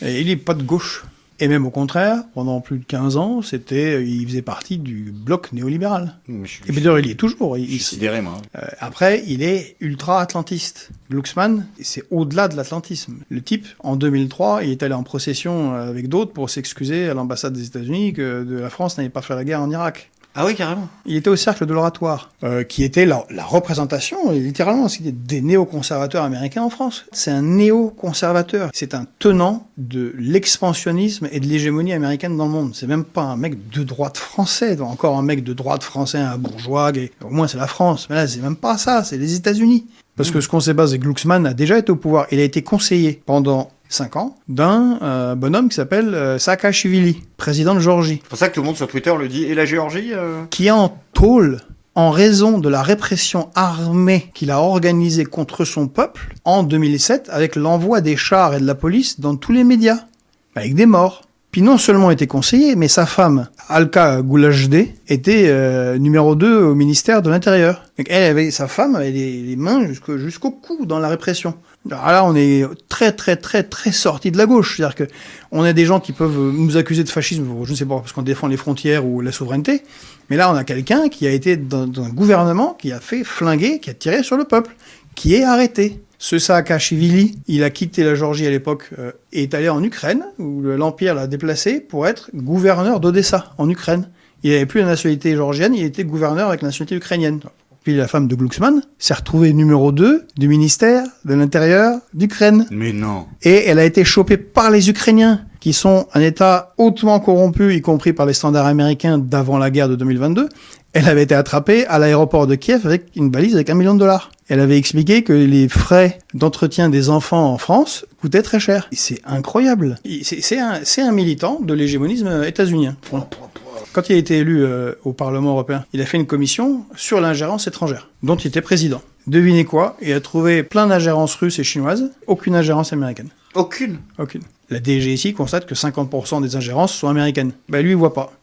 Et il n'est pas de gauche. Et même au contraire, pendant plus de 15 ans, il faisait partie du bloc néolibéral. Et d'ailleurs, il y est toujours. Je suis sidéré, moi. Après, il est ultra-atlantiste. Glucksmann, c'est au-delà de l'atlantisme. Le type, en 2003, il est allé en procession avec d'autres pour s'excuser à l'ambassade des États-Unis que la France n'avait pas fait la guerre en Irak. Ah oui, carrément. Il était au cercle de l'oratoire, qui était la représentation, littéralement, des néoconservateurs américains en France. C'est un néoconservateur. C'est un tenant de l'expansionnisme et de l'hégémonie américaine dans le monde. C'est même pas un mec de droite français, encore un mec de droite français, un bourgeois, au moins c'est la France. Mais là, c'est même pas ça, c'est les États-Unis. Parce que ce qu'on sait pas, c'est que Glucksmann a déjà été au pouvoir. Il a été conseiller pendant 5 ans d'un bonhomme qui s'appelle Saakashvili, président de Géorgie. C'est pour ça que tout le monde sur Twitter le dit. Et la Géorgie Qui est en tôle en raison de la répression armée qu'il a organisée contre son peuple en 2007 avec l'envoi des chars et de la police dans tous les médias, avec des morts. Puis non seulement était conseiller, mais sa femme, Alka Goulajde, était numéro 2 au ministère de l'Intérieur. Donc sa femme avait les mains jusqu'au cou dans la répression. Alors là, on est très sorti de la gauche. C'est-à-dire que on a des gens qui peuvent nous accuser de fascisme, je ne sais pas, parce qu'on défend les frontières ou la souveraineté. Mais là, on a quelqu'un qui a été dans un gouvernement qui a fait flinguer, qui a tiré sur le peuple, qui est arrêté. Ce Saakashvili, il a quitté la Géorgie à l'époque et est allé en Ukraine, où l'Empire l'a déplacé pour être gouverneur d'Odessa, en Ukraine. Il n'avait plus la nationalité géorgienne, il était gouverneur avec la nationalité ukrainienne. Puis la femme de Glucksmann s'est retrouvée numéro 2 du ministère de l'Intérieur d'Ukraine. Mais non. Et elle a été chopée par les Ukrainiens, qui sont un État hautement corrompu, y compris par les standards américains d'avant la guerre de 2022. Elle avait été attrapée à l'aéroport de Kiev avec une valise avec $1 million. Elle avait expliqué que les frais d'entretien des enfants en France coûtaient très cher. Et c'est incroyable. C'est un militant de l'hégémonisme états-unien. Quand il a été élu au Parlement européen, il a fait une commission sur l'ingérence étrangère, dont il était président. Devinez quoi? Il a trouvé plein d'ingérences russes et chinoises, aucune ingérence américaine. Aucune. La DGSI constate que 50% des ingérences sont américaines. Lui, il voit pas.